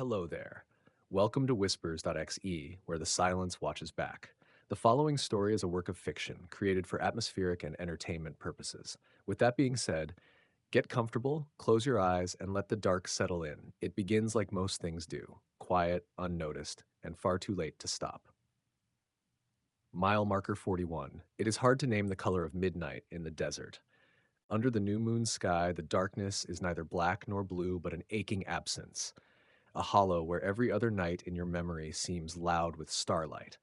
Hello there. Welcome to Whispers.exe, where the silence watches back. The following story is a work of fiction created for atmospheric and entertainment purposes. With that being said, get comfortable, close your eyes, and let the dark settle in. It begins like most things do, quiet, unnoticed, and far too late to stop. Mile marker 41. It is hard to name the color of midnight in the desert. Under the new moon sky, the darkness is neither black nor blue, but an aching absence. A hollow where every other night in your memory seems loud with starlight.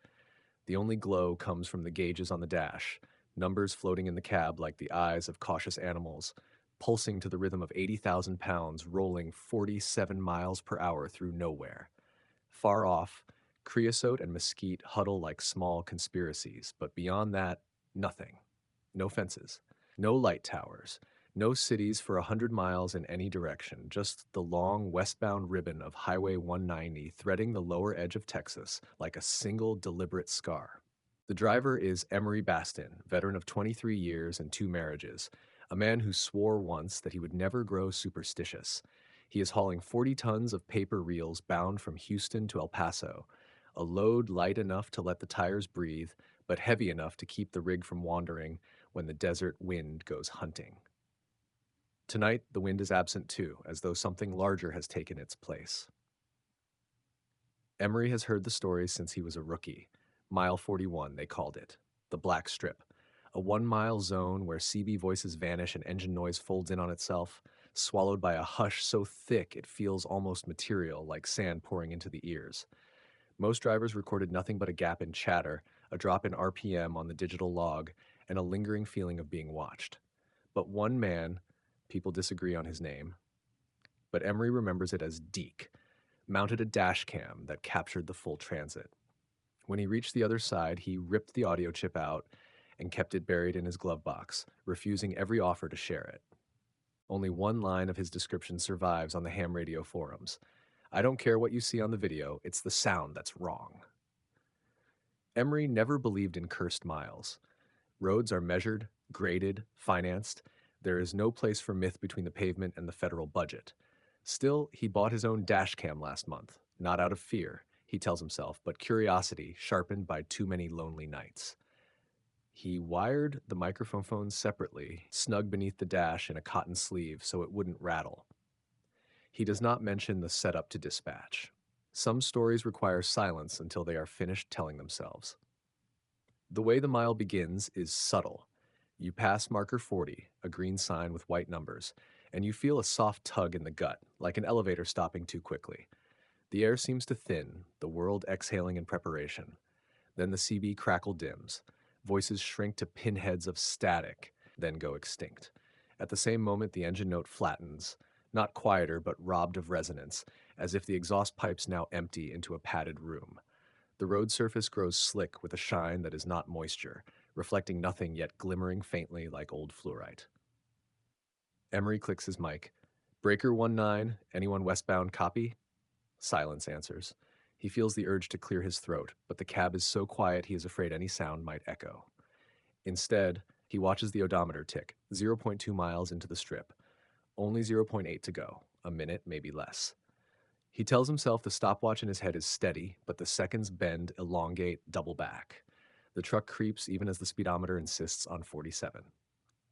The only glow comes from the gauges on the dash, numbers floating in the cab like the eyes of cautious animals, pulsing to the rhythm of 80,000 pounds rolling 47 miles per hour through nowhere. Far off, creosote and mesquite huddle like small conspiracies, but beyond that, nothing. No fences, no light towers, no cities for 100 miles in any direction, just the long westbound ribbon of Highway 190 threading the lower edge of Texas like a single deliberate scar. The driver is Emery Bastin, veteran of 23 years and 2 marriages, a man who swore once that he would never grow superstitious. He is hauling 40 tons of paper reels bound from Houston to El Paso, a load light enough to let the tires breathe, but heavy enough to keep the rig from wandering when the desert wind goes hunting. Tonight, the wind is absent too, as though something larger has taken its place. Emery has heard the story since he was a rookie. Mile 41, they called it. The Black Strip. A 1 mile zone where CB voices vanish and engine noise folds in on itself, swallowed by a hush so thick it feels almost material, like sand pouring into the ears. Most drivers recorded nothing but a gap in chatter, a drop in RPM on the digital log, and a lingering feeling of being watched. But one man, people disagree on his name, but Emery remembers it as Deke, mounted a dash cam that captured the full transit. When he reached the other side, he ripped the audio chip out and kept it buried in his glove box, refusing every offer to share it. Only one line of his description survives on the ham radio forums. I don't care what you see on the video, it's the sound that's wrong. Emery never believed in cursed miles. Roads are measured, graded, financed. There is no place for myth between the pavement and the federal budget. Still, he bought his own dash cam last month, not out of fear, he tells himself, but curiosity sharpened by too many lonely nights. He wired the microphone phones separately, snug beneath the dash in a cotton sleeve so it wouldn't rattle. He does not mention the setup to dispatch. Some stories require silence until they are finished telling themselves. The way the mile begins is subtle. You pass marker 40, a green sign with white numbers, and you feel a soft tug in the gut, like an elevator stopping too quickly. The air seems to thin, the world exhaling in preparation. Then the CB crackle dims. Voices shrink to pinheads of static, then go extinct. At the same moment, the engine note flattens, not quieter, but robbed of resonance, as if the exhaust pipes now empty into a padded room. The road surface grows slick with a shine that is not moisture, reflecting nothing yet glimmering faintly like old fluorite. Emery clicks his mic. Breaker 19, anyone westbound copy? Silence answers. He feels the urge to clear his throat, but the cab is so quiet he is afraid any sound might echo. Instead, he watches the odometer tick, 0.2 miles into the strip. Only 0.8 to go, a minute, maybe less. He tells himself the stopwatch in his head is steady, but the seconds bend, elongate, double back. The truck creeps even as the speedometer insists on 47.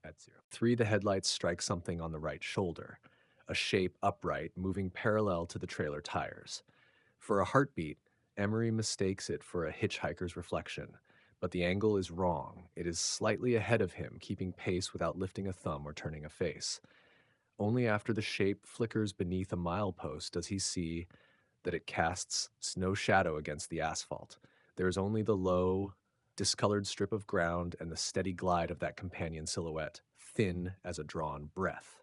At 0. 3, the headlights strike something on the right shoulder, a shape upright, moving parallel to the trailer tires. For a heartbeat, Emery mistakes it for a hitchhiker's reflection, but the angle is wrong. It is slightly ahead of him, keeping pace without lifting a thumb or turning a face. Only after the shape flickers beneath a milepost does he see that it casts no shadow against the asphalt. There is only the low, discolored strip of ground and the steady glide of that companion silhouette, thin as a drawn breath.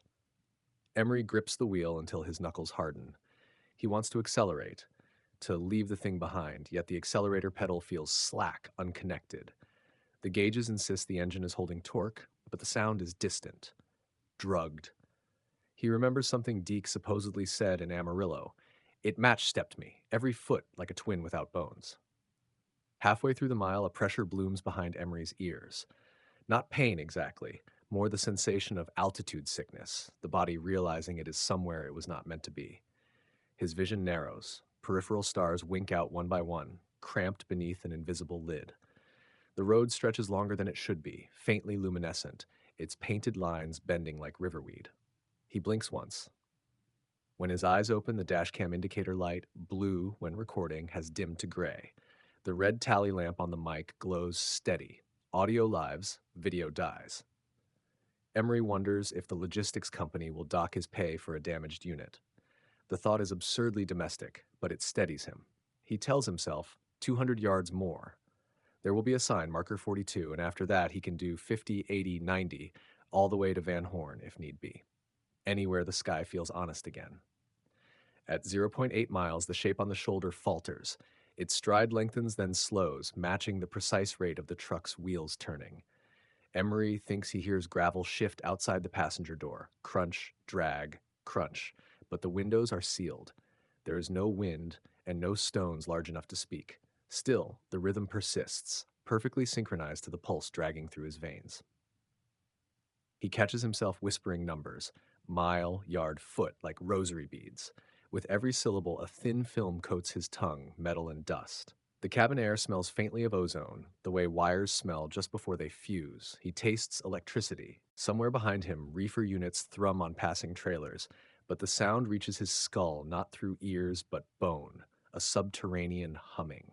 Emery grips the wheel until his knuckles harden. He wants to accelerate, to leave the thing behind, yet the accelerator pedal feels slack, unconnected. The gauges insist the engine is holding torque, but the sound is distant, drugged. He remembers something Deke supposedly said in Amarillo. It match-stepped me, every foot like a twin without bones. Halfway through the mile, a pressure blooms behind Emery's ears. Not pain exactly, more the sensation of altitude sickness, the body realizing it is somewhere it was not meant to be. His vision narrows. Peripheral stars wink out one by one, cramped beneath an invisible lid. The road stretches longer than it should be, faintly luminescent, its painted lines bending like riverweed. He blinks once. When his eyes open, the dashcam indicator light, blue when recording, has dimmed to gray. The red tally lamp on the mic glows steady. Audio lives, video dies. Emery wonders if the logistics company will dock his pay for a damaged unit. The thought is absurdly domestic, but it steadies him. He tells himself, 200 yards more. There will be a sign, marker 42, and after that he can do 50, 80, 90, all the way to Van Horn if need be. Anywhere the sky feels honest again. At zero point 0.8 miles, the shape on the shoulder falters. Its stride lengthens, then slows, matching the precise rate of the truck's wheels turning. Emery thinks he hears gravel shift outside the passenger door. Crunch, drag, crunch. But the windows are sealed. There is no wind and no stones large enough to speak. Still, the rhythm persists, perfectly synchronized to the pulse dragging through his veins. He catches himself whispering numbers, mile, yard, foot, like rosary beads. With every syllable, a thin film coats his tongue, metal and dust. The cabin air smells faintly of ozone, the way wires smell just before they fuse. He tastes electricity. Somewhere behind him, reefer units thrum on passing trailers, but the sound reaches his skull not through ears but bone, a subterranean humming.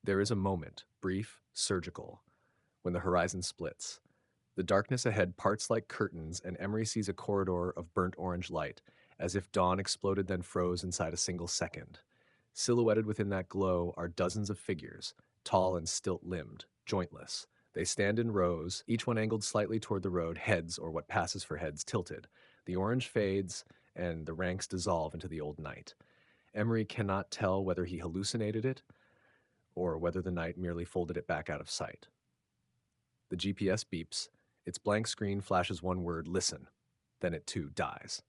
There is a moment, brief, surgical, when the horizon splits. The darkness ahead parts like curtains, and Emery sees a corridor of burnt orange light, as if dawn exploded then froze inside a single second. Silhouetted within that glow are dozens of figures, tall and stilt-limbed, jointless. They stand in rows, each one angled slightly toward the road, heads, or what passes for heads, tilted. The orange fades, and the ranks dissolve into the old night. Emery cannot tell whether he hallucinated it, or whether the night merely folded it back out of sight. The GPS beeps. Its blank screen flashes one word, listen. Then it too dies.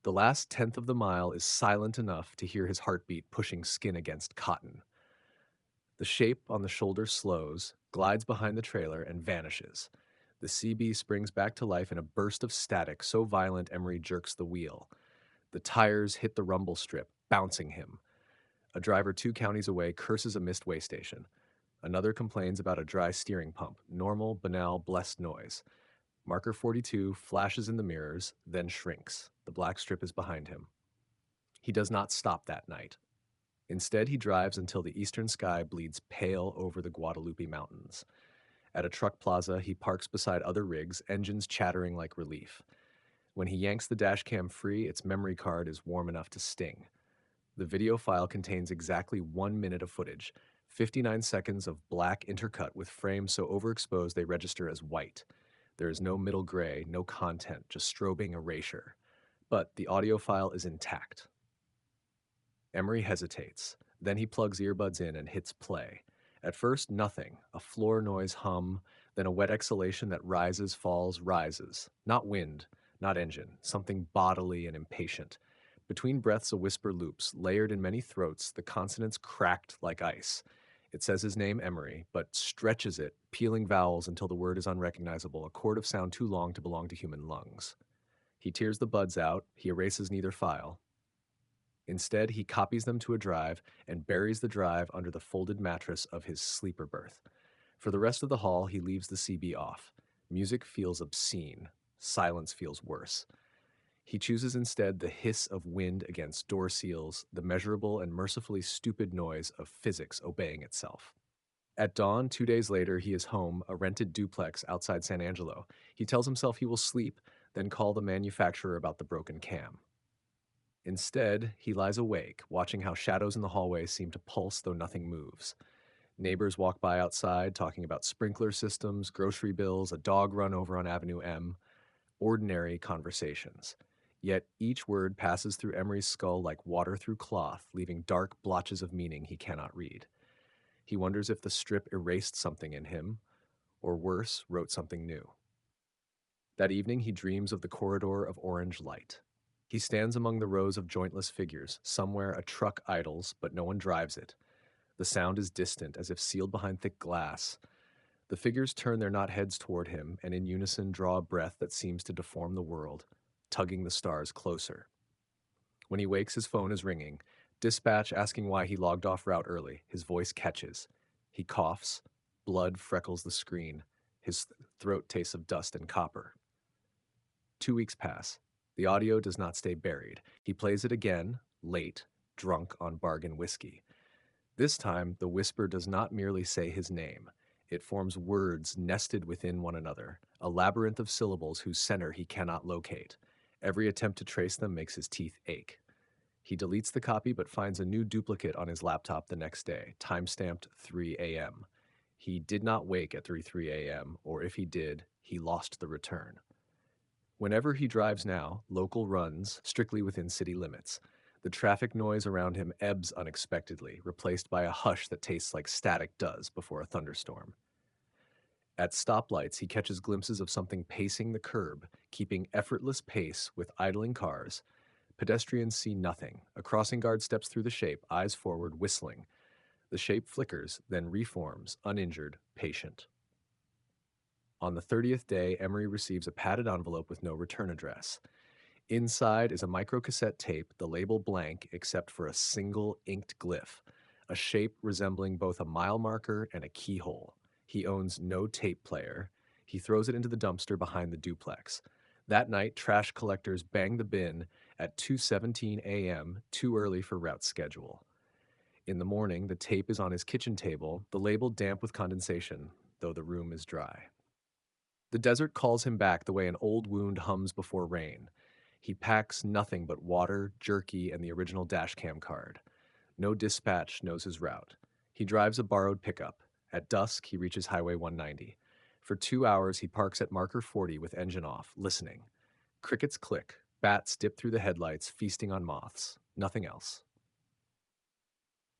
The last tenth of the mile is silent enough to hear his heartbeat pushing skin against cotton. The shape on the shoulder slows, glides behind the trailer, and vanishes. The CB springs back to life in a burst of static so violent Emery jerks the wheel. The tires hit the rumble strip, bouncing him. A driver 2 counties away curses a missed way station. Another complains about a dry steering pump. Normal, banal, blessed noise. Marker 42 flashes in the mirrors, then shrinks. The black strip is behind him. He does not stop that night. Instead, he drives until the eastern sky bleeds pale over the Guadalupe Mountains. At a truck plaza, he parks beside other rigs, engines chattering like relief. When he yanks the dash cam free, its memory card is warm enough to sting. The video file contains exactly 1 minute of footage, 59 seconds of black intercut with frames so overexposed they register as white. There is no middle gray, no content, just strobing erasure. But the audio file is intact. Emery hesitates. Then he plugs earbuds in and hits play. At first, nothing. A floor noise hum, then a wet exhalation that rises, falls, rises. Not wind, not engine, something bodily and impatient. Between breaths, a whisper loops, layered in many throats, the consonants cracked like ice. It says his name, Emery, but stretches it, peeling vowels until the word is unrecognizable, a chord of sound too long to belong to human lungs. He tears the buds out, he erases neither file. Instead, he copies them to a drive and buries the drive under the folded mattress of his sleeper berth. For the rest of the haul, he leaves the CB off. Music feels obscene. Silence feels worse. He chooses instead the hiss of wind against door seals, the measurable and mercifully stupid noise of physics obeying itself. At dawn, 2 days later, he is home, a rented duplex outside San Angelo. He tells himself he will sleep, then call the manufacturer about the broken cam. Instead, he lies awake, watching how shadows in the hallway seem to pulse though nothing moves. Neighbors walk by outside, talking about sprinkler systems, grocery bills, a dog run over on Avenue M. Ordinary conversations. Yet each word passes through Emery's skull like water through cloth, leaving dark blotches of meaning he cannot read. He wonders if the strip erased something in him, or worse, wrote something new. That evening, he dreams of the corridor of orange light. He stands among the rows of jointless figures. Somewhere a truck idles, but no one drives it. The sound is distant, as if sealed behind thick glass. The figures turn their not heads toward him, and in unison draw a breath that seems to deform the world, tugging the stars closer. When he wakes, his phone is ringing. Dispatch asking why he logged off route early. His voice catches. He coughs. Blood freckles the screen. His throat tastes of dust and copper. 2 weeks pass. The audio does not stay buried. He plays it again, late, drunk on bargain whiskey. This time, the whisper does not merely say his name. It forms words nested within one another, a labyrinth of syllables whose center he cannot locate. Every attempt to trace them makes his teeth ache. He deletes the copy but finds a new duplicate on his laptop the next day, timestamped 3 a.m. He did not wake at 3 a.m., or if he did, he lost the return. Whenever he drives now, local runs, strictly within city limits. The traffic noise around him ebbs unexpectedly, replaced by a hush that tastes like static does before a thunderstorm. At stoplights, he catches glimpses of something pacing the curb, keeping effortless pace with idling cars. Pedestrians see nothing. A crossing guard steps through the shape, eyes forward, whistling. The shape flickers, then reforms, uninjured, patient. On the 30th day, Emery receives a padded envelope with no return address. Inside is a microcassette tape, the label blank except for a single inked glyph, a shape resembling both a mile marker and a keyhole. He owns no tape player. He throws it into the dumpster behind the duplex. That night, trash collectors bang the bin at 2:17 a.m., too early for route schedule. In the morning, the tape is on his kitchen table, the label damp with condensation, though the room is dry. The desert calls him back the way an old wound hums before rain. He packs nothing but water, jerky, and the original dashcam card. No dispatch knows his route. He drives a borrowed pickup. At dusk, he reaches Highway 190. For 2 hours, he parks at marker 40 with engine off, listening. Crickets click. Bats dip through the headlights, feasting on moths. Nothing else.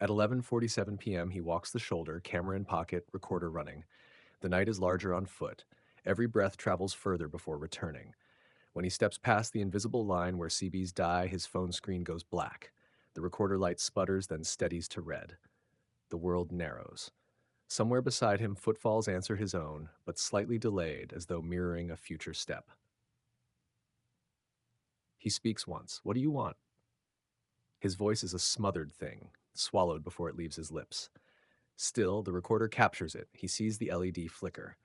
At 11:47 p.m., he walks the shoulder, camera in pocket, recorder running. The night is larger on foot. Every breath travels further before returning. When he steps past the invisible line where CBs die, his phone screen goes black. The recorder light sputters, then steadies to red. The world narrows. Somewhere beside him, footfalls answer his own, but slightly delayed, as though mirroring a future step. He speaks once. "What do you want?" His voice is a smothered thing, swallowed before it leaves his lips. Still, the recorder captures it. He sees the LED flicker.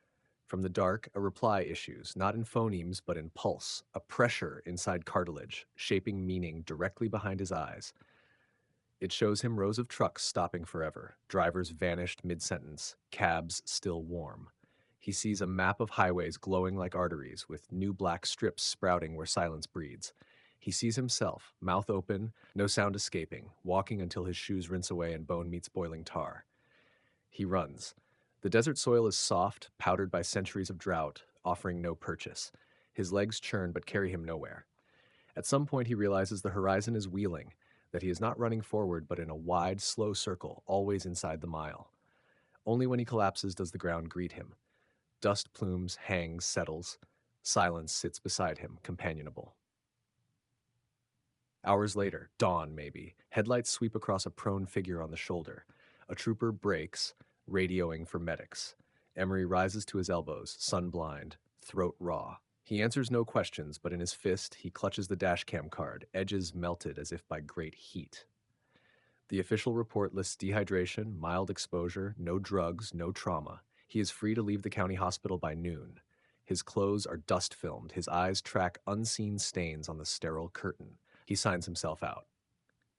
From the dark, a reply issues, not in phonemes, but in pulse, a pressure inside cartilage, shaping meaning directly behind his eyes. It shows him rows of trucks stopping forever, drivers vanished mid-sentence, cabs still warm. He sees a map of highways glowing like arteries, with new black strips sprouting where silence breeds. He sees himself, mouth open, no sound escaping, walking until his shoes rinse away and bone meets boiling tar. He runs. The desert soil is soft, powdered by centuries of drought, offering no purchase. His legs churn but carry him nowhere. At some point, he realizes the horizon is wheeling, that he is not running forward but in a wide, slow circle, always inside the mile. Only when he collapses does the ground greet him. Dust plumes, hangs, settles. Silence sits beside him, companionable. Hours later, dawn maybe, headlights sweep across a prone figure on the shoulder. A trooper brakes, radioing for medics. Emery rises to his elbows, sun-blind, throat raw. He answers no questions, but in his fist, he clutches the dashcam card, edges melted as if by great heat. The official report lists dehydration, mild exposure, no drugs, no trauma. He is free to leave the county hospital by noon. His clothes are dust-filmed. His eyes track unseen stains on the sterile curtain. He signs himself out.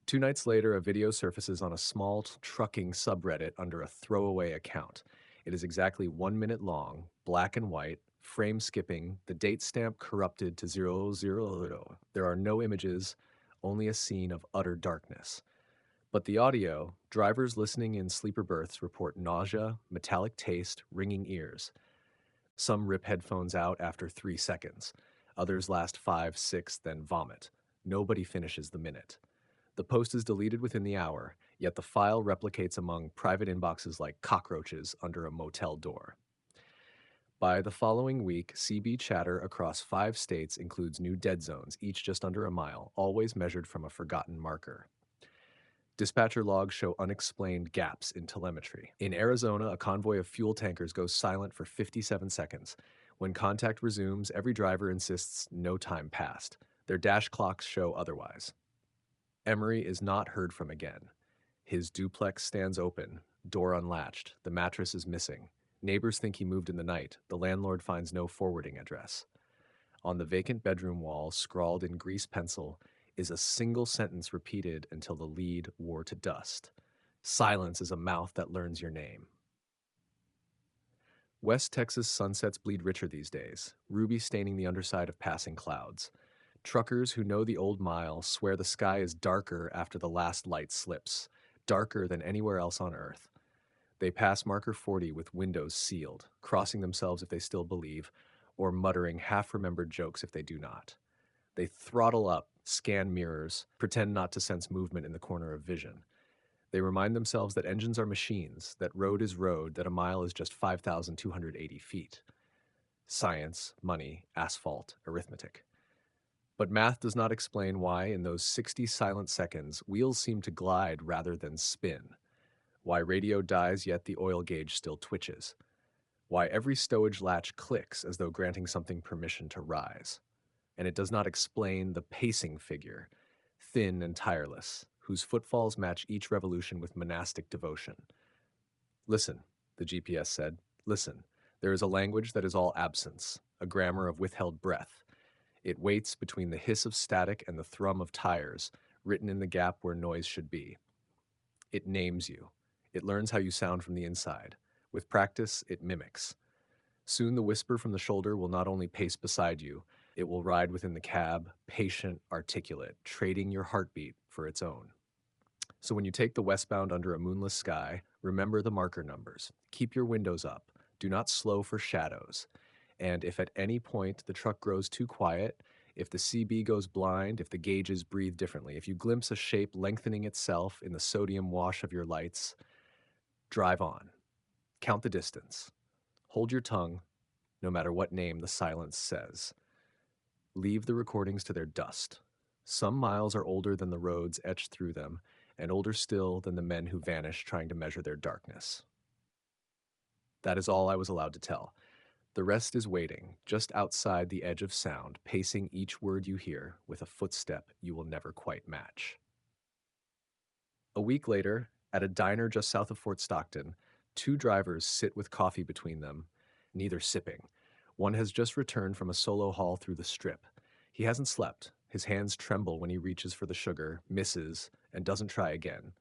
2 nights later, a video surfaces on a small trucking subreddit under a throwaway account. It is exactly 1 minute long, black and white, frame skipping, the date stamp corrupted to 000. There are no images, only a scene of utter darkness. But the audio, drivers listening in sleeper berths report nausea, metallic taste, ringing ears. Some rip headphones out after 3 seconds. Others last 5, 6, then vomit. Nobody finishes the minute. The post is deleted within the hour, yet the file replicates among private inboxes like cockroaches under a motel door. By the following week, CB chatter across 5 states includes new dead zones, each just under a mile, always measured from a forgotten marker. Dispatcher logs show unexplained gaps in telemetry. In Arizona, a convoy of fuel tankers goes silent for 57 seconds. When contact resumes, every driver insists no time passed. Their dash clocks show otherwise. Emery is not heard from again. His duplex stands open, door unlatched, the mattress is missing. Neighbors think he moved in the night. The landlord finds no forwarding address. On the vacant bedroom wall, scrawled in grease pencil, is a single sentence repeated until the lead wore to dust. Silence is a mouth that learns your name. West Texas sunsets bleed richer these days, ruby staining the underside of passing clouds. Truckers who know the old mile swear the sky is darker after the last light slips, darker than anywhere else on Earth. They pass marker 40 with windows sealed, crossing themselves if they still believe, or muttering half-remembered jokes if they do not. They throttle up, scan mirrors, pretend not to sense movement in the corner of vision. They remind themselves that engines are machines, that road is road, that a mile is just 5,280 feet. Science, money, asphalt, arithmetic. But math does not explain why, in those 60 silent seconds, wheels seem to glide rather than spin. Why radio dies yet the oil gauge still twitches. Why every stowage latch clicks as though granting something permission to rise. And it does not explain the pacing figure, thin and tireless, whose footfalls match each revolution with monastic devotion. Listen, the GPS said, listen. There is a language that is all absence, a grammar of withheld breath. It waits between the hiss of static and the thrum of tires, written in the gap where noise should be. It names you. It learns how you sound from the inside. With practice, it mimics. Soon the whisper from the shoulder will not only pace beside you, it will ride within the cab, patient, articulate, trading your heartbeat for its own. So when you take the westbound under a moonless sky, remember the marker numbers. Keep your windows up. Do not slow for shadows. And if at any point the truck grows too quiet, if the CB goes blind, if the gauges breathe differently, if you glimpse a shape lengthening itself in the sodium wash of your lights, drive on. Count the distance. Hold your tongue, no matter what name the silence says. Leave the recordings to their dust. Some miles are older than the roads etched through them, and older still than the men who vanish trying to measure their darkness. That is all I was allowed to tell. The rest is waiting, just outside the edge of sound, pacing each word you hear with a footstep you will never quite match. A week later, at a diner just south of Fort Stockton, two drivers sit with coffee between them, neither sipping. One has just returned from a solo haul through the Strip. He hasn't slept. His hands tremble when he reaches for the sugar, misses, and doesn't try again.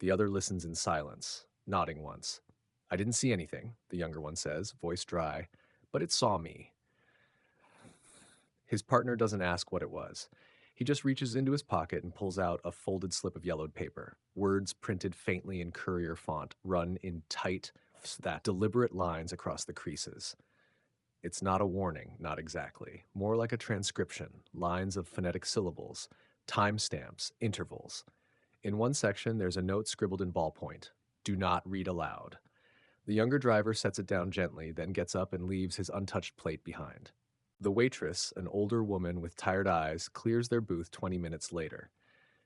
The other listens in silence, nodding once. I didn't see anything, the younger one says, voice dry, but it saw me. His partner doesn't ask what it was. He just reaches into his pocket and pulls out a folded slip of yellowed paper. Words printed faintly in courier font run in tight, that deliberate lines across the creases. It's not a warning, not exactly. More like a transcription, lines of phonetic syllables, timestamps, intervals. In one section, there's a note scribbled in ballpoint. Do not read aloud. The younger driver sets it down gently, then gets up and leaves his untouched plate behind. The waitress, an older woman with tired eyes, clears their booth 20 minutes later.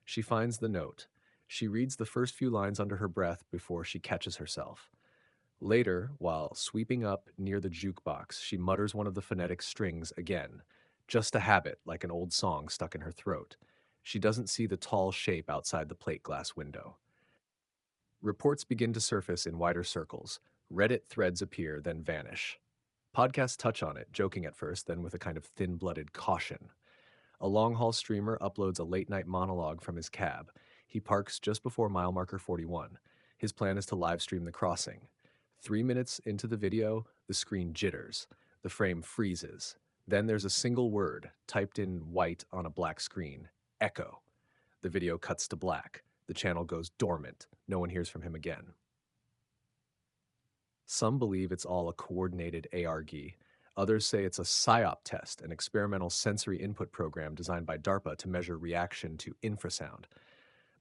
She finds the note. She reads the first few lines under her breath before she catches herself. Later, while sweeping up near the jukebox, she mutters one of the phonetic strings again. Just a habit, like an old song stuck in her throat. She doesn't see the tall shape outside the plate glass window. Reports begin to surface in wider circles. Reddit threads appear, then vanish. Podcasts touch on it, joking at first, then with a kind of thin-blooded caution. A long-haul streamer uploads a late-night monologue from his cab. He parks just before mile marker 41. His plan is to live stream the crossing. 3 minutes into the video, the screen jitters. The frame freezes. Then there's a single word, typed in white on a black screen. Echo. The video cuts to black. The channel goes dormant. No one hears from him again. Some believe it's all a coordinated ARG. Others say it's a PSYOP test, an experimental sensory input program designed by DARPA to measure reaction to infrasound.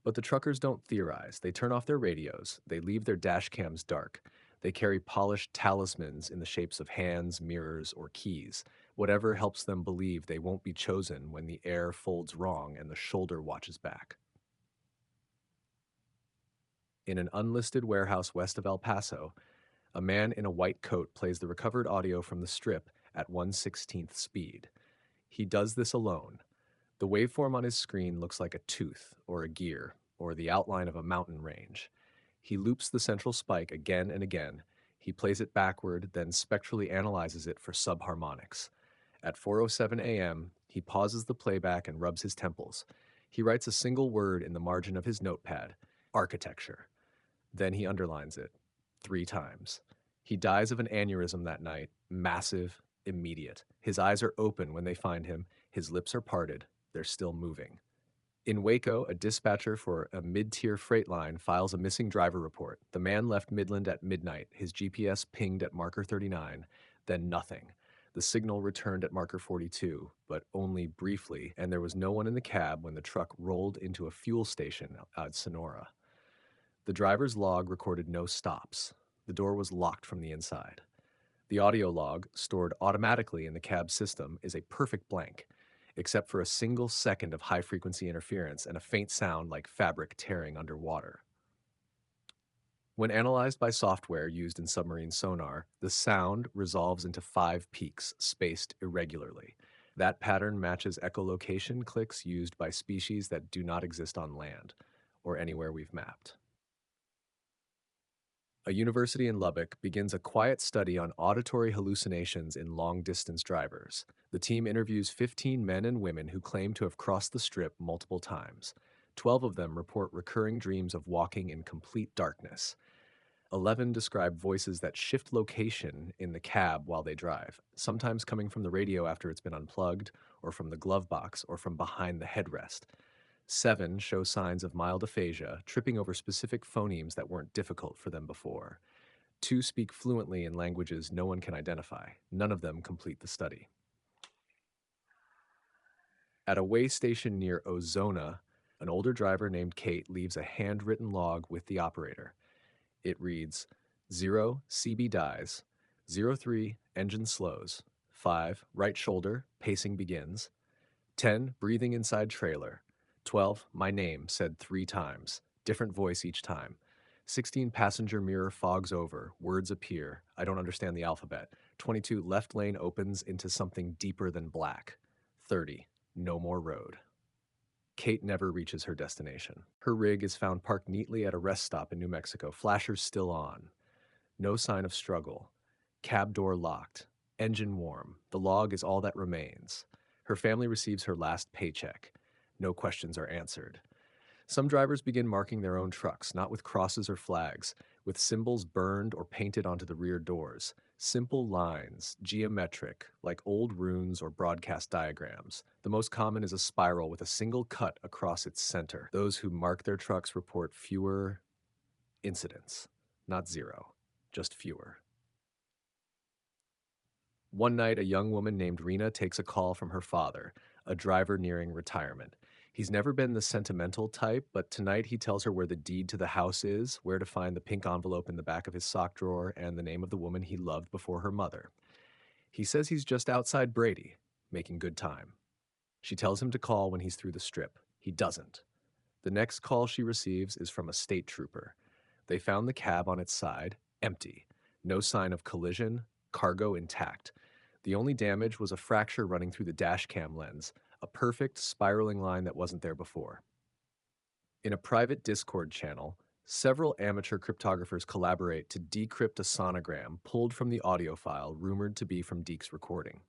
But the truckers don't theorize. They turn off their radios. They leave their dash cams dark. They carry polished talismans in the shapes of hands, mirrors, or keys, whatever helps them believe they won't be chosen when the air folds wrong and the shoulder watches back. In an unlisted warehouse west of El Paso, a man in a white coat plays the recovered audio from the Strip at 1/16th speed. He does this alone. The waveform on his screen looks like a tooth or a gear or the outline of a mountain range. He loops the central spike again and again. He plays it backward, then spectrally analyzes it for subharmonics. At 4:07 a.m., he pauses the playback and rubs his temples. He writes a single word in the margin of his notepad: architecture. Then he underlines it 3 times. He dies of an aneurysm that night, massive, immediate. His eyes are open when they find him, his lips are parted, they're still moving. In Waco, a dispatcher for a mid-tier freight line files a missing driver report. The man left Midland at midnight, his GPS pinged at marker 39, then nothing. The signal returned at marker 42, but only briefly, and there was no one in the cab when the truck rolled into a fuel station outside Sonora. The driver's log recorded no stops. The door was locked from the inside. The audio log, stored automatically in the cab system, is a perfect blank, except for a single second of high-frequency interference and a faint sound like fabric tearing underwater. When analyzed by software used in submarine sonar, the sound resolves into 5 peaks, spaced irregularly. That pattern matches echolocation clicks used by species that do not exist on land, or anywhere we've mapped. A university in Lubbock begins a quiet study on auditory hallucinations in long-distance drivers. The team interviews 15 men and women who claim to have crossed the strip multiple times. 12 of them report recurring dreams of walking in complete darkness. 11 describe voices that shift location in the cab while they drive, sometimes coming from the radio after it's been unplugged, or from the glove box, or from behind the headrest. 7 show signs of mild aphasia, tripping over specific phonemes that weren't difficult for them before. 2 speak fluently in languages no one can identify. None of them complete the study. At a way station near Ozona, an older driver named Kate leaves a handwritten log with the operator. It reads, 0, CB dies. 03, engine slows. 5, right shoulder, pacing begins. 10, breathing inside trailer. 12, my name, said 3 times. Different voice each time. 16, passenger mirror fogs over. Words appear. I don't understand the alphabet. 22, left lane opens into something deeper than black. 30, no more road. Kate never reaches her destination. Her rig is found parked neatly at a rest stop in New Mexico, flashers still on. No sign of struggle. Cab door locked. Engine warm. The log is all that remains. Her family receives her last paycheck. No questions are answered. Some drivers begin marking their own trucks, not with crosses or flags, with symbols burned or painted onto the rear doors. Simple lines, geometric, like old runes or broadcast diagrams. The most common is a spiral with a single cut across its center. Those who mark their trucks report fewer incidents. Not zero, just fewer. One night, a young woman named Rena takes a call from her father, a driver nearing retirement. He's never been the sentimental type, but tonight he tells her where the deed to the house is, where to find the pink envelope in the back of his sock drawer, and the name of the woman he loved before her mother. He says he's just outside Brady, making good time. She tells him to call when he's through the strip. He doesn't. The next call she receives is from a state trooper. They found the cab on its side, empty. No sign of collision, cargo intact. The only damage was a fracture running through the dash cam lens, a perfect spiraling line that wasn't there before. In a private Discord channel, several amateur cryptographers collaborate to decrypt a sonogram pulled from the audio file rumored to be from Deke's recording.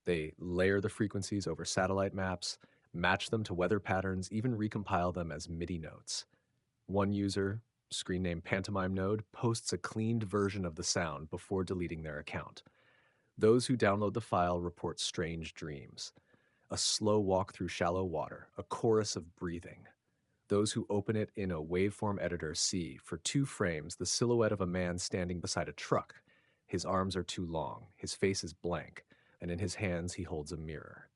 They layer the frequencies over satellite maps, match them to weather patterns, even recompile them as MIDI notes. One user, screen name Pantomime Node, posts a cleaned version of the sound before deleting their account. Those who download the file report strange dreams. A slow walk through shallow water, a chorus of breathing. Those who open it in a waveform editor see, for 2 frames, the silhouette of a man standing beside a truck. His arms are too long, his face is blank, and in his hands he holds a mirror.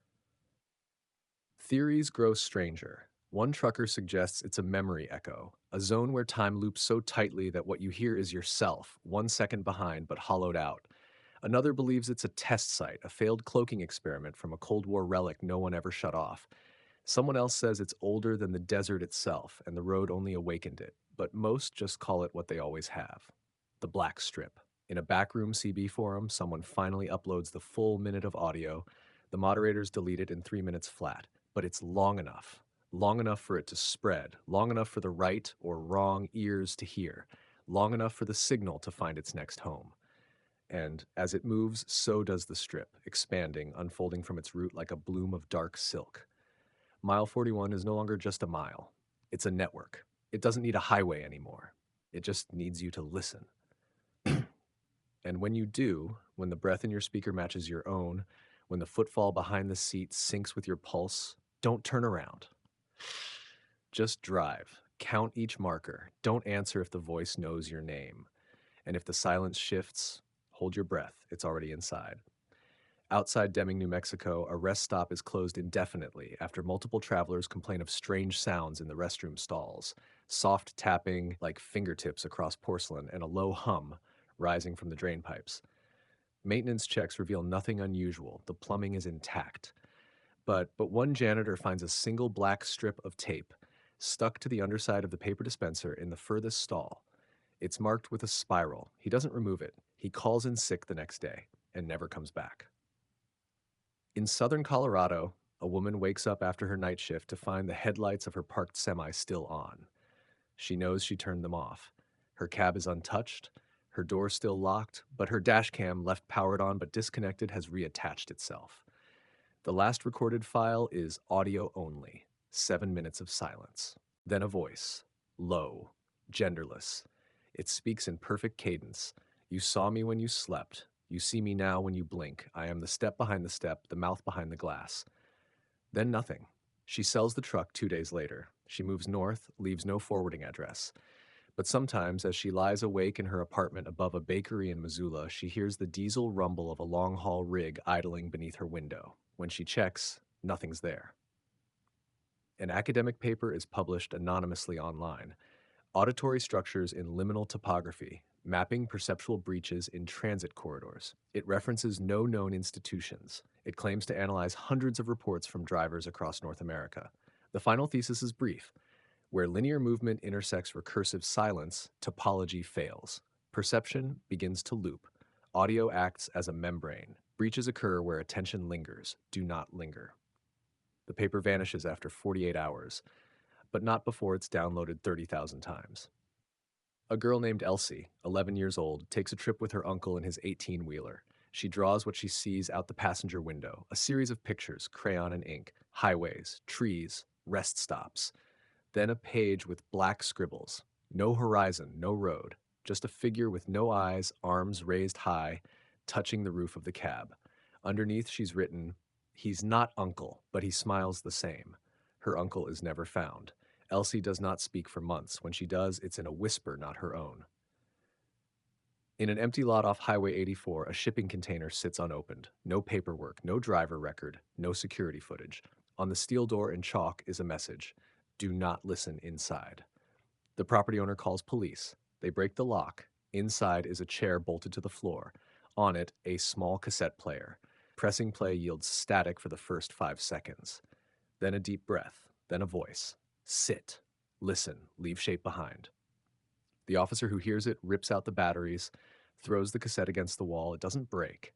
Theories grow stranger. One trucker suggests it's a memory echo, a zone where time loops so tightly that what you hear is yourself, 1 second behind but hollowed out. Another believes it's a test site, a failed cloaking experiment from a Cold War relic no one ever shut off. Someone else says it's older than the desert itself and the road only awakened it, but most just call it what they always have: the Black Strip. In a backroom CB forum, someone finally uploads the full minute of audio. The moderators delete it in 3 minutes flat, but it's long enough. Long enough for it to spread, long enough for the right or wrong ears to hear, long enough for the signal to find its next home. And as it moves, so does the strip, expanding, unfolding from its root like a bloom of dark silk. Mile 41 is no longer just a mile, it's a network. It doesn't need a highway anymore. It just needs you to listen. And when you do, when the breath in your speaker matches your own, when the footfall behind the seat syncs with your pulse, don't turn around. Just drive. Count each marker. Don't answer if the voice knows your name. And if the silence shifts, hold your breath. It's already inside. Outside Deming, New Mexico, a rest stop is closed indefinitely after multiple travelers complain of strange sounds in the restroom stalls, soft tapping like fingertips across porcelain, and a low hum rising from the drain pipes. Maintenance checks reveal nothing unusual. The plumbing is intact. But one janitor finds a single black strip of tape stuck to the underside of the paper dispenser in the furthest stall. It's marked with a spiral. He doesn't remove it. He calls in sick the next day and never comes back. In southern Colorado, a woman wakes up after her night shift to find the headlights of her parked semi still on. She knows she turned them off. Her cab is untouched, her door still locked, but her dash cam, left powered on but disconnected, has reattached itself. The last recorded file is audio only, 7 minutes of silence. Then a voice, low, genderless. It speaks in perfect cadence. You saw me when you slept. You see me now when you blink. I am the step behind the step, the mouth behind the glass. Then nothing. She sells the truck 2 days later. She moves north, leaves no forwarding address. But sometimes, as she lies awake in her apartment above a bakery in Missoula, she hears the diesel rumble of a long-haul rig idling beneath her window. When she checks, nothing's there. An academic paper is published anonymously online. Auditory structures in liminal topography, mapping perceptual breaches in transit corridors. It references no known institutions. It claims to analyze hundreds of reports from drivers across North America. The final thesis is brief. Where linear movement intersects recursive silence, topology fails. Perception begins to loop. Audio acts as a membrane. Breaches occur where attention lingers. Do not linger. The paper vanishes after 48 hours, but not before it's downloaded 30,000 times. A girl named Elsie, 11 years old, takes a trip with her uncle in his 18-wheeler. She draws what she sees out the passenger window, a series of pictures, crayon and ink, highways, trees, rest stops. Then a page with black scribbles. No horizon, no road, just a figure with no eyes, arms raised high, touching the roof of the cab. Underneath she's written, "He's not uncle, but he smiles the same." Her uncle is never found. Elsie does not speak for months. When she does, it's in a whisper, not her own. In an empty lot off Highway 84, a shipping container sits unopened. No paperwork, no driver record, no security footage. On the steel door in chalk is a message: "Do not listen inside." The property owner calls police. They break the lock. Inside is a chair bolted to the floor. On it, a small cassette player. Pressing play yields static for the first 5 seconds. Then a deep breath. Then a voice. "Sit. Listen. Leave shape behind." The officer who hears it rips out the batteries, throws the cassette against the wall. It doesn't break.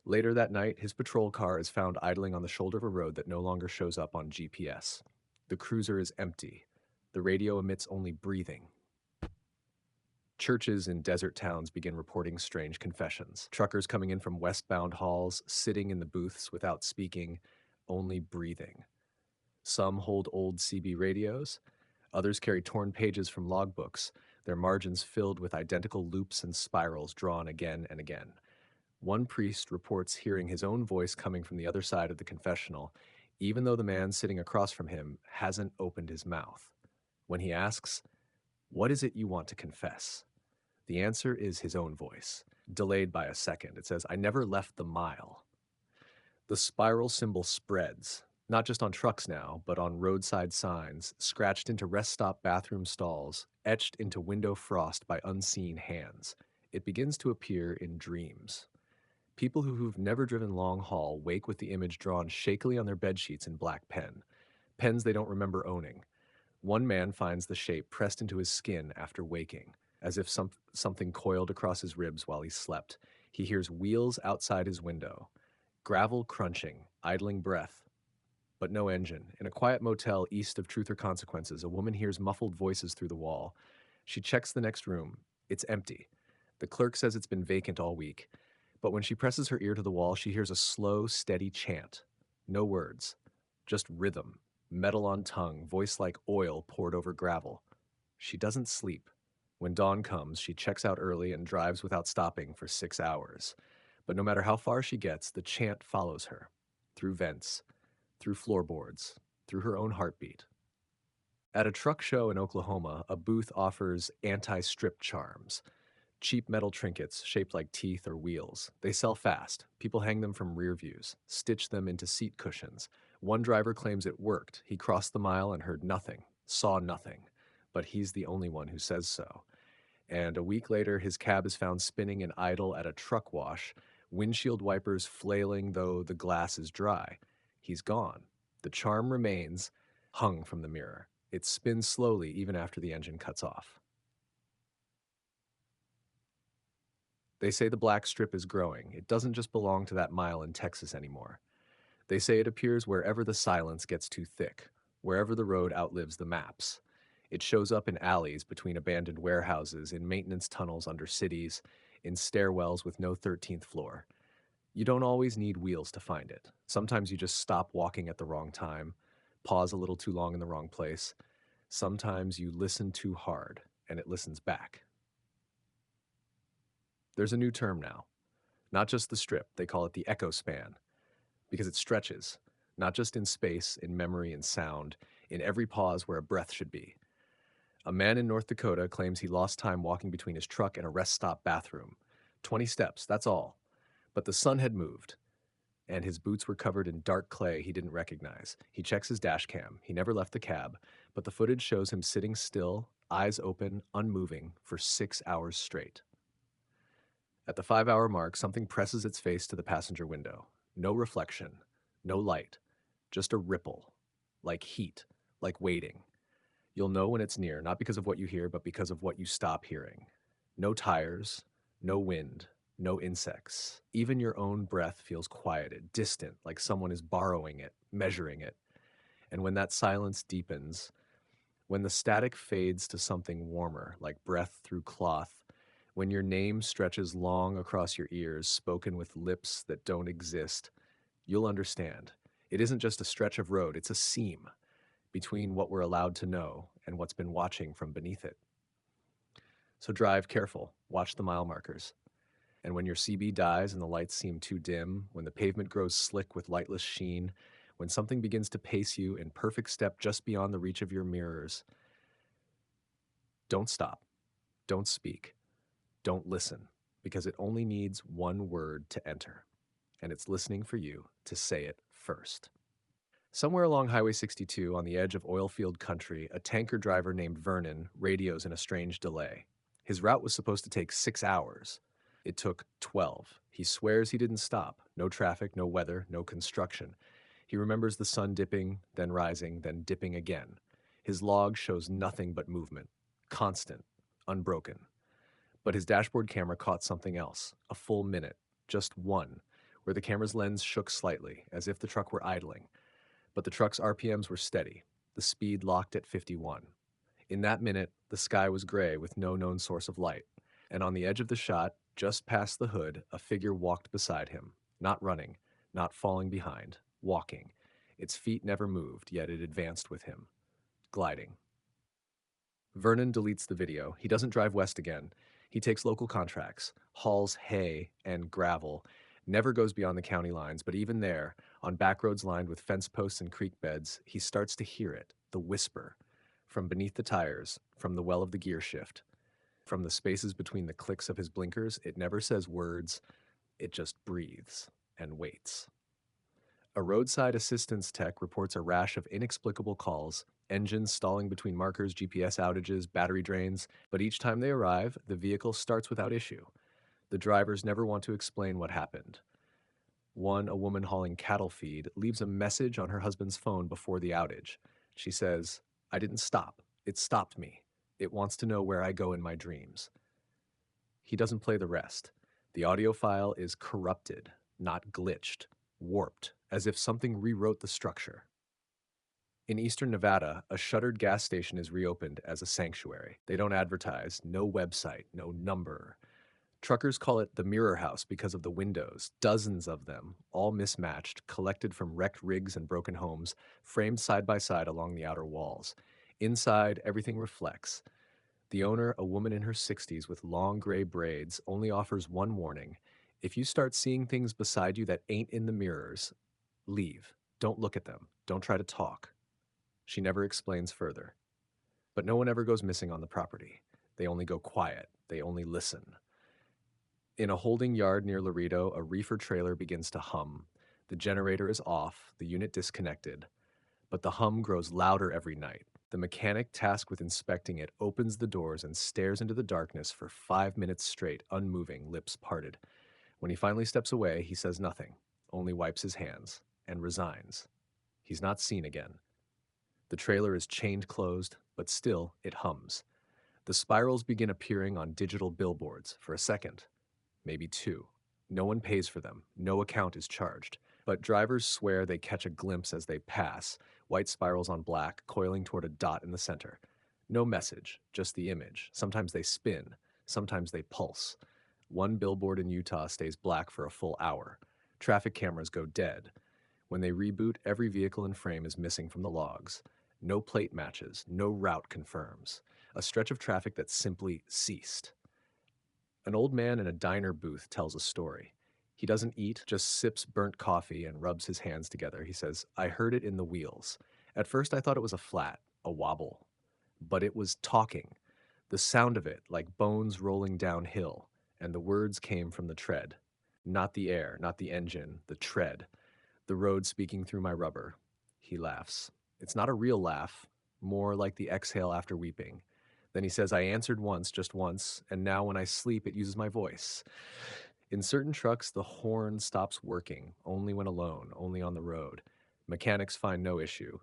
Later that night, his patrol car is found idling on the shoulder of a road that no longer shows up on GPS. The cruiser is empty. The radio emits only breathing. Churches in desert towns begin reporting strange confessions. Truckers coming in from westbound hauls, sitting in the booths without speaking, only breathing. Some hold old CB radios. Others carry torn pages from logbooks, their margins filled with identical loops and spirals drawn again and again. One priest reports hearing his own voice coming from the other side of the confessional, even though the man sitting across from him hasn't opened his mouth. When he asks, "What is it you want to confess?" the answer is his own voice, delayed by a second. It says, "I never left the mile." The spiral symbol spreads, not just on trucks now, but on roadside signs, scratched into rest stop bathroom stalls, etched into window frost by unseen hands. It begins to appear in dreams. People who've never driven long haul wake with the image drawn shakily on their bedsheets in black pen, pens they don't remember owning. One man finds the shape pressed into his skin after waking, as if something coiled across his ribs while he slept. He hears wheels outside his window. Gravel crunching, idling breath, but no engine. In a quiet motel east of Truth or Consequences, a woman hears muffled voices through the wall. She checks the next room. It's empty. The clerk says it's been vacant all week. But when she presses her ear to the wall, she hears a slow, steady chant. No words, just rhythm, metal on tongue, voice like oil poured over gravel. She doesn't sleep. When dawn comes, she checks out early and drives without stopping for 6 hours. But no matter how far she gets, the chant follows her. Through vents, through floorboards, through her own heartbeat. At a truck show in Oklahoma, a booth offers anti-strip charms, cheap metal trinkets shaped like teeth or wheels. They sell fast. People hang them from rear views, stitch them into seat cushions. One driver claims it worked. He crossed the mile and heard nothing, saw nothing. But he's the only one who says so. And a week later, his cab is found spinning and idle at a truck wash, windshield wipers flailing though the glass is dry. He's gone. The charm remains, hung from the mirror. It spins slowly even after the engine cuts off. They say the black strip is growing. It doesn't just belong to that mile in Texas anymore. They say it appears wherever the silence gets too thick, wherever the road outlives the maps. It shows up in alleys between abandoned warehouses, in maintenance tunnels under cities, in stairwells with no 13th floor. You don't always need wheels to find it. Sometimes you just stop walking at the wrong time, pause a little too long in the wrong place. Sometimes you listen too hard, and it listens back. There's a new term now. Not just the strip, they call it the echo span, because it stretches, not just in space, in memory and sound, in every pause where a breath should be. A man in North Dakota claims he lost time walking between his truck and a rest stop bathroom. 20 steps, that's all. But the sun had moved, and his boots were covered in dark clay he didn't recognize. He checks his dash cam. He never left the cab, but the footage shows him sitting still, eyes open, unmoving, for 6 hours straight. At the 5-hour mark, something presses its face to the passenger window. No reflection, no light, just a ripple, like heat, like waiting. You'll know when it's near, not because of what you hear, but because of what you stop hearing. No tires, no wind, no insects. Even your own breath feels quieted, distant, like someone is borrowing it, measuring it. And when that silence deepens, when the static fades to something warmer, like breath through cloth, when your name stretches long across your ears, spoken with lips that don't exist, you'll understand. It isn't just a stretch of road, it's a seam between what we're allowed to know and what's been watching from beneath it. So drive careful, watch the mile markers. And when your CB dies and the lights seem too dim, when the pavement grows slick with lightless sheen, when something begins to pace you in perfect step just beyond the reach of your mirrors, don't stop, don't speak, don't listen, because it only needs one word to enter, and it's listening for you to say it first. Somewhere along Highway 62, on the edge of oilfield country, a tanker driver named Vernon radios in a strange delay. His route was supposed to take 6 hours. It took 12. He swears he didn't stop. No traffic, no weather, no construction. He remembers the sun dipping, then rising, then dipping again. His log shows nothing but movement. Constant. Unbroken. But his dashboard camera caught something else. A full minute. Just one. Where the camera's lens shook slightly, as if the truck were idling. But the truck's RPMs were steady, the speed locked at 51. In that minute, the sky was gray with no known source of light, and on the edge of the shot, just past the hood, a figure walked beside him, not running, not falling behind, walking. Its feet never moved, yet it advanced with him, gliding. Vernon deletes the video. He doesn't drive west again. He takes local contracts, hauls hay and gravel, never goes beyond the county lines, but even there, on back roads lined with fence posts and creek beds, he starts to hear it, the whisper, from beneath the tires, from the well of the gear shift, from the spaces between the clicks of his blinkers. It never says words, it just breathes and waits. A roadside assistance tech reports a rash of inexplicable calls, engines stalling between markers, GPS outages, battery drains, but each time they arrive, the vehicle starts without issue. The drivers never want to explain what happened. One, a woman hauling cattle feed, leaves a message on her husband's phone before the outage. She says, "I didn't stop. It stopped me. It wants to know where I go in my dreams." He doesn't play the rest. The audio file is corrupted, not glitched. warped, as if something rewrote the structure. In eastern Nevada, a shuttered gas station is reopened as a sanctuary. They don't advertise, no website, no number. Truckers call it the Mirror House because of the windows, dozens of them, all mismatched, collected from wrecked rigs and broken homes, framed side by side along the outer walls. Inside, everything reflects. The owner, a woman in her 60s with long gray braids, only offers one warning. If you start seeing things beside you that ain't in the mirrors, leave. Don't look at them. Don't try to talk. She never explains further. But no one ever goes missing on the property. They only go quiet. They only listen. In a holding yard near Laredo, a reefer trailer begins to hum. The generator is off, the unit disconnected, but the hum grows louder every night. The mechanic tasked with inspecting it opens the doors and stares into the darkness for 5 minutes straight, unmoving, lips parted. When he finally steps away, he says nothing, only wipes his hands, and resigns. He's not seen again. The trailer is chained closed, but still it hums. The spirals begin appearing on digital billboards for a second, maybe two. No one pays for them, no account is charged. But drivers swear they catch a glimpse as they pass, white spirals on black, coiling toward a dot in the center. No message, just the image. Sometimes they spin, sometimes they pulse. One billboard in Utah stays black for a full hour. Traffic cameras go dead. When they reboot, every vehicle and frame is missing from the logs. No plate matches, no route confirms. A stretch of traffic that simply ceased. An old man in a diner booth tells a story. He doesn't eat, just sips burnt coffee and rubs his hands together. He says, I heard it in the wheels. At first I thought it was a flat, a wobble. But it was talking. The sound of it, like bones rolling downhill, and the words came from the tread. Not the air, not the engine, the tread. The road speaking through my rubber. He laughs. It's not a real laugh, more like the exhale after weeping. Then he says, I answered once, just once, and now when I sleep, it uses my voice. In certain trucks, the horn stops working, only when alone, only on the road. Mechanics find no issue.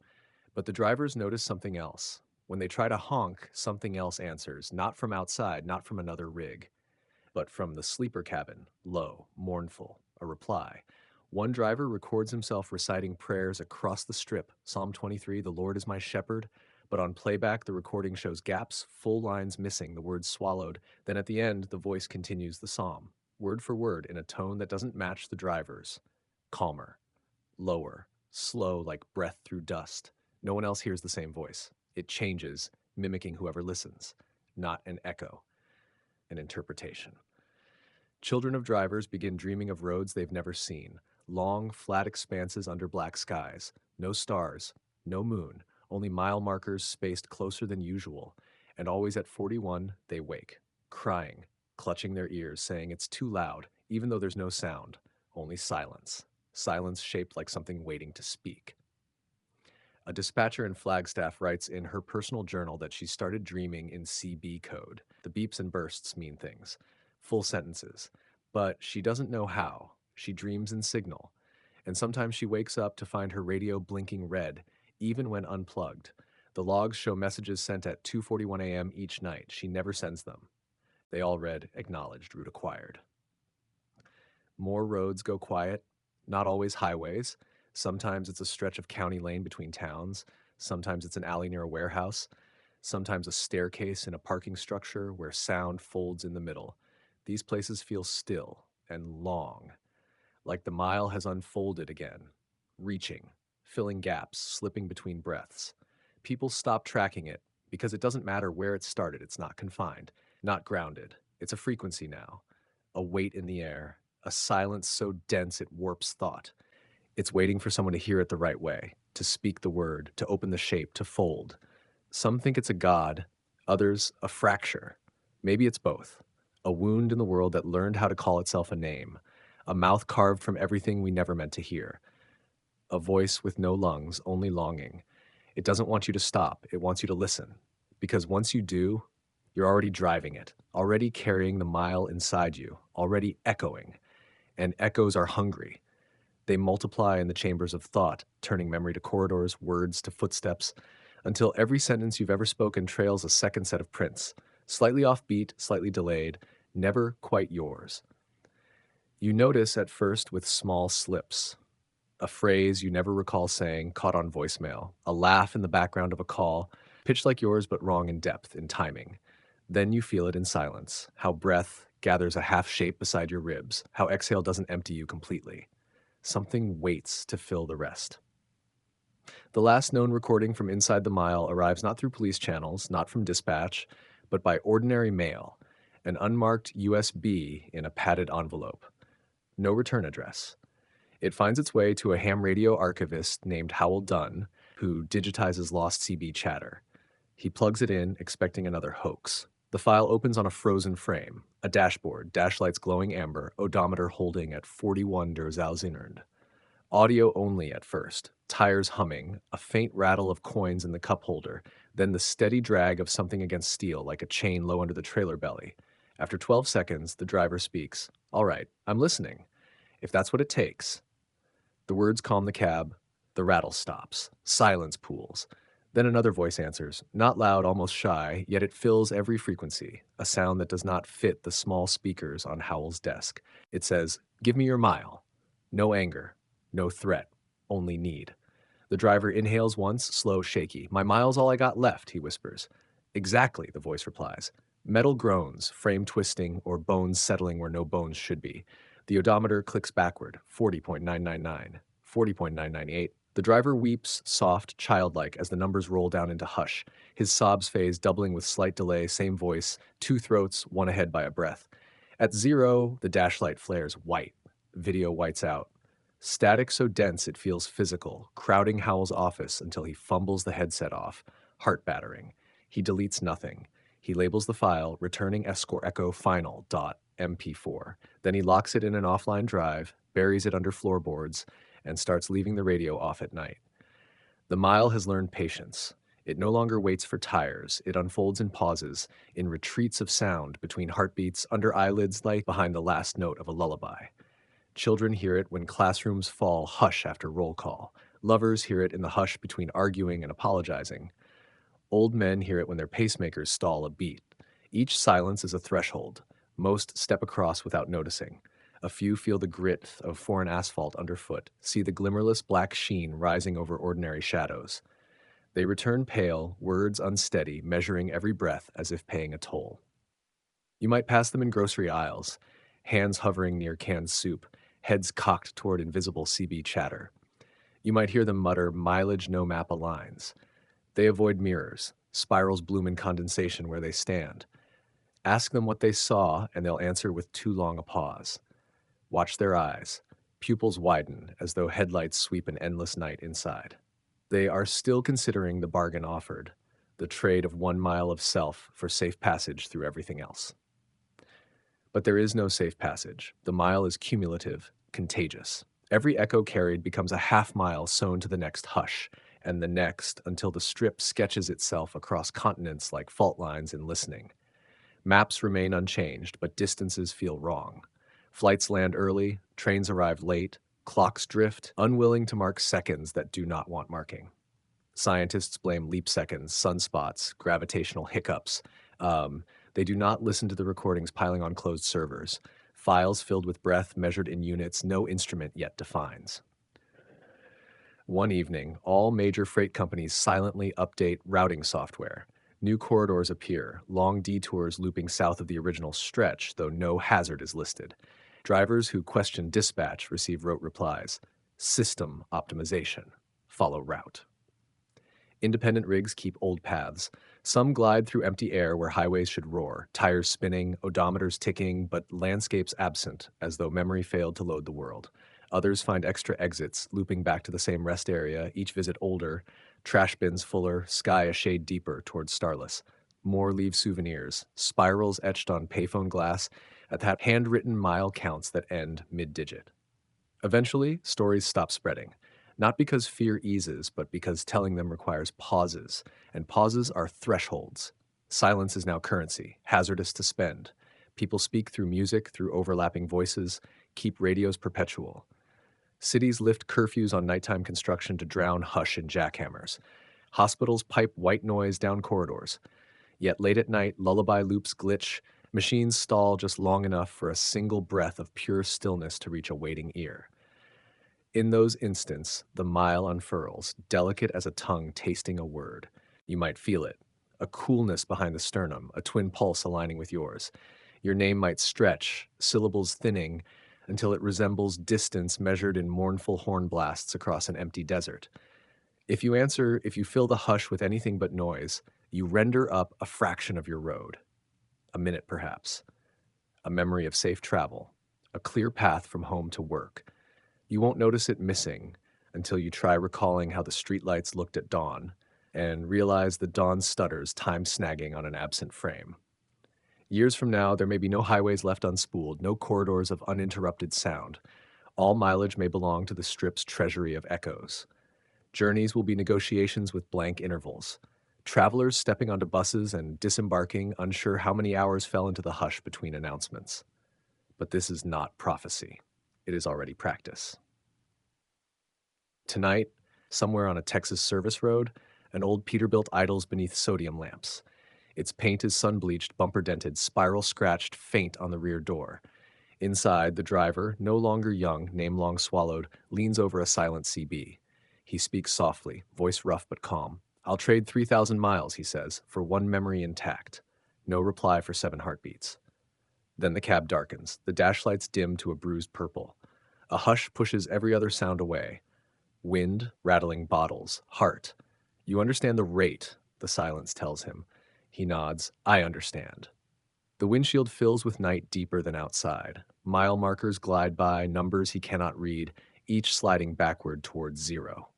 But the drivers notice something else. When they try to honk, something else answers, not from outside, not from another rig, but from the sleeper cabin, low, mournful, a reply. One driver records himself reciting prayers across the strip, Psalm 23, the Lord is my shepherd, but on playback the recording shows gaps, full lines missing, the words swallowed. Then at the end, the voice continues the psalm, word for word, in a tone that doesn't match the driver's. Calmer, lower, slow like breath through dust. No one else hears the same voice. It changes, mimicking whoever listens. Not an echo, an interpretation. Children of drivers begin dreaming of roads they've never seen. Long, flat expanses under black skies. No stars, no moon, only mile markers spaced closer than usual. And always at 41, they wake, crying, clutching their ears, saying it's too loud, even though there's no sound, only silence. Silence shaped like something waiting to speak. A dispatcher in Flagstaff writes in her personal journal that she started dreaming in CB code. The beeps and bursts mean things, full sentences. But she doesn't know how. She dreams in signal. And sometimes she wakes up to find her radio blinking red, even when unplugged. The logs show messages sent at 2:41 a.m. each night. She never sends them. They all read, acknowledged, route acquired. More roads go quiet, not always highways. Sometimes it's a stretch of county lane between towns. Sometimes it's an alley near a warehouse. Sometimes a staircase in a parking structure where sound folds in the middle. These places feel still and long, like the mile has unfolded again, reaching, filling gaps, slipping between breaths. People stop tracking it because it doesn't matter where it started. It's not confined, not grounded. It's a frequency now, a weight in the air, a silence so dense it warps thought. It's waiting for someone to hear it the right way, to speak the word, to open the shape, to fold. Some think it's a god, others a fracture. Maybe it's both. A wound in the world that learned how to call itself a name, a mouth carved from everything we never meant to hear, a voice with no lungs, only longing. It doesn't want you to stop, it wants you to listen. Because once you do, you're already driving it, already carrying the mile inside you, already echoing. And echoes are hungry. They multiply in the chambers of thought, turning memory to corridors, words to footsteps, until every sentence you've ever spoken trails a second set of prints, slightly offbeat, slightly delayed, never quite yours. You notice at first with small slips, A phrase you never recall saying caught on voicemail, a laugh in the background of a call, pitched like yours but wrong in depth, in timing. Then you feel it in silence, how breath gathers a half shape beside your ribs, how exhale doesn't empty you completely. Something waits to fill the rest. The last known recording from inside the mile arrives not through police channels, not from dispatch, but by ordinary mail, an unmarked USB in a padded envelope. No return address. It finds its way to a ham radio archivist named Howell Dunn, who digitizes lost CB chatter. He plugs it in, expecting another hoax. The file opens on a frozen frame, a dashboard, dashlights glowing amber, odometer holding at 41 der Zausinnern. Audio only at first, tires humming, a faint rattle of coins in the cup holder, then the steady drag of something against steel like a chain low under the trailer belly. After 12 seconds, the driver speaks. All right, I'm listening. If that's what it takes. The words calm the cab. The rattle stops. Silence pools. Then another voice answers, not loud, almost shy, yet it fills every frequency, a sound that does not fit the small speakers on Howell's desk. It says, "Give me your mile." No anger, no threat, only need. The driver inhales once, slow, shaky. "My mile's all I got left," he whispers. "Exactly," the voice replies. Metal groans, frame twisting, or bones settling where no bones should be. The odometer clicks backward, 40.999, 40.998. The driver weeps, soft, childlike, as the numbers roll down into hush. His sobs phase doubling with slight delay, same voice, two throats, one ahead by a breath. At 0, the dashlight flares white. Video whites out. Static so dense it feels physical, crowding Howell's office until he fumbles the headset off, heart battering. He deletes nothing. He labels the file, returning escort echo final dot MP4. Then he locks it in an offline drive, buries it under floorboards, and starts leaving the radio off at night. The mile has learned patience. It no longer waits for tires. It unfolds in pauses, in retreats of sound between heartbeats, under eyelids like behind the last note of a lullaby. Children hear it when classrooms fall hush after roll call. Lovers hear it in the hush between arguing and apologizing. Old men hear it when their pacemakers stall a beat. Each silence is a threshold. Most step across without noticing. A few feel the grit of foreign asphalt underfoot, see the glimmerless black sheen rising over ordinary shadows. They return pale, words unsteady, measuring every breath as if paying a toll. You might pass them in grocery aisles, hands hovering near canned soup, heads cocked toward invisible CB chatter. You might hear them mutter mileage no map aligns. They avoid mirrors. Spirals bloom in condensation where they stand. Ask them what they saw, and they'll answer with too long a pause. Watch their eyes. Pupils widen as though headlights sweep an endless night inside. They are still considering the bargain offered, the trade of 1 mile of self for safe passage through everything else. But there is no safe passage. The mile is cumulative, contagious. Every echo carried becomes a half mile sewn to the next hush, and the next until the strip sketches itself across continents like fault lines in listening. Maps remain unchanged, but distances feel wrong. Flights land early, trains arrive late, clocks drift, unwilling to mark seconds that do not want marking. Scientists blame leap seconds, sunspots, gravitational hiccups. They do not listen to the recordings piling on closed servers. Files filled with breath measured in units no instrument yet defines. One evening, all major freight companies silently update routing software. New corridors appear, long detours looping south of the original stretch, though no hazard is listed. Drivers who question dispatch receive rote replies. System optimization. Follow route. Independent rigs keep old paths. Some glide through empty air where highways should roar, tires spinning, odometers ticking, but landscapes absent, as though memory failed to load the world. Others find extra exits, looping back to the same rest area, each visit older, trash bins fuller, sky a shade deeper towards starless. More leave souvenirs, spirals etched on payphone glass at that handwritten mile counts that end mid-digit. Eventually, stories stop spreading. Not because fear eases, but because telling them requires pauses, and pauses are thresholds. Silence is now currency, hazardous to spend. People speak through music, through overlapping voices, keep radios perpetual. Cities lift curfews on nighttime construction to drown hush in jackhammers. Hospitals pipe white noise down corridors. Yet late at night, lullaby loops glitch, machines stall just long enough for a single breath of pure stillness to reach a waiting ear. In those instants, the mile unfurls, delicate as a tongue tasting a word. You might feel it, a coolness behind the sternum, a twin pulse aligning with yours. Your name might stretch, syllables thinning, until it resembles distance measured in mournful horn blasts across an empty desert. If you answer, if you fill the hush with anything but noise, you render up a fraction of your road, a minute perhaps, a memory of safe travel, a clear path from home to work. You won't notice it missing until you try recalling how the streetlights looked at dawn and realize the dawn stutters, time snagging on an absent frame. Years from now, there may be no highways left unspooled, no corridors of uninterrupted sound. All mileage may belong to the strip's treasury of echoes. Journeys will be negotiations with blank intervals. Travelers stepping onto buses and disembarking, unsure how many hours fell into the hush between announcements. But this is not prophecy. It is already practice. Tonight, somewhere on a Texas service road, an old Peterbilt idles beneath sodium lamps. Its paint is sun-bleached, bumper-dented, spiral-scratched, faint on the rear door. Inside, the driver, no longer young, name long swallowed, leans over a silent CB. He speaks softly, voice rough but calm. "I'll trade 3,000 miles," he says, "for one memory intact." No reply for 7 heartbeats. Then the cab darkens, the dash lights dim to a bruised purple. A hush pushes every other sound away. Wind, rattling bottles, heart. "You understand the rate," the silence tells him. He nods. "I understand." The windshield fills with night deeper than outside. Mile markers glide by, numbers he cannot read, each sliding backward towards 0.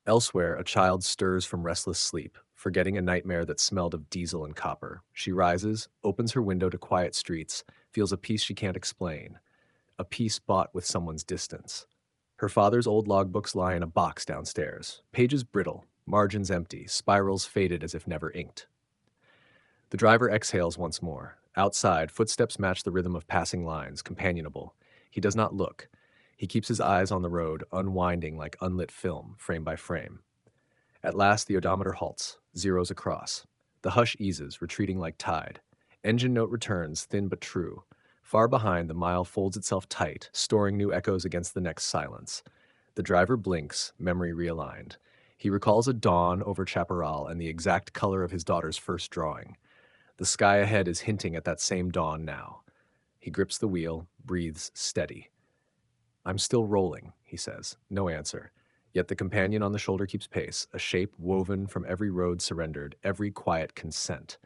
Elsewhere, a child stirs from restless sleep, forgetting a nightmare that smelled of diesel and copper. She rises, opens her window to quiet streets, feels a peace she can't explain, a peace bought with someone's distance. Her father's old logbooks lie in a box downstairs, pages brittle, margins empty, spirals faded as if never inked. The driver exhales once more. Outside, footsteps match the rhythm of passing lines, companionable. He does not look. He keeps his eyes on the road, unwinding like unlit film, frame by frame. At last, the odometer halts, zeros across. The hush eases, retreating like tide. Engine note returns, thin but true. Far behind, the mile folds itself tight, storing new echoes against the next silence. The driver blinks, memory realigned. He recalls a dawn over Chaparral and the exact color of his daughter's first drawing. The sky ahead is hinting at that same dawn now. He grips the wheel, breathes steady. "I'm still rolling," he says. No answer. Yet the companion on the shoulder keeps pace, a shape woven from every road surrendered, every quiet consent.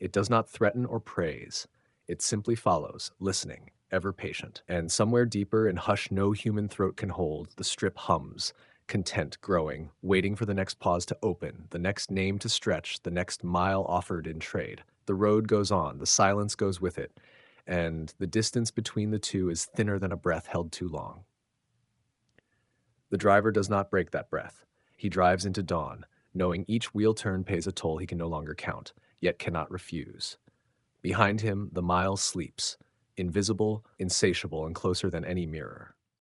It does not threaten or praise. It simply follows, listening, ever patient. And somewhere deeper in hush no human throat can hold, the strip hums, content growing, waiting for the next pause to open, the next name to stretch, the next mile offered in trade. The road goes on, the silence goes with it, and the distance between the two is thinner than a breath held too long. The driver does not break that breath. He drives into dawn, knowing each wheel turn pays a toll he can no longer count, yet cannot refuse. Behind him, the mile sleeps, invisible, insatiable, and closer than any mirror.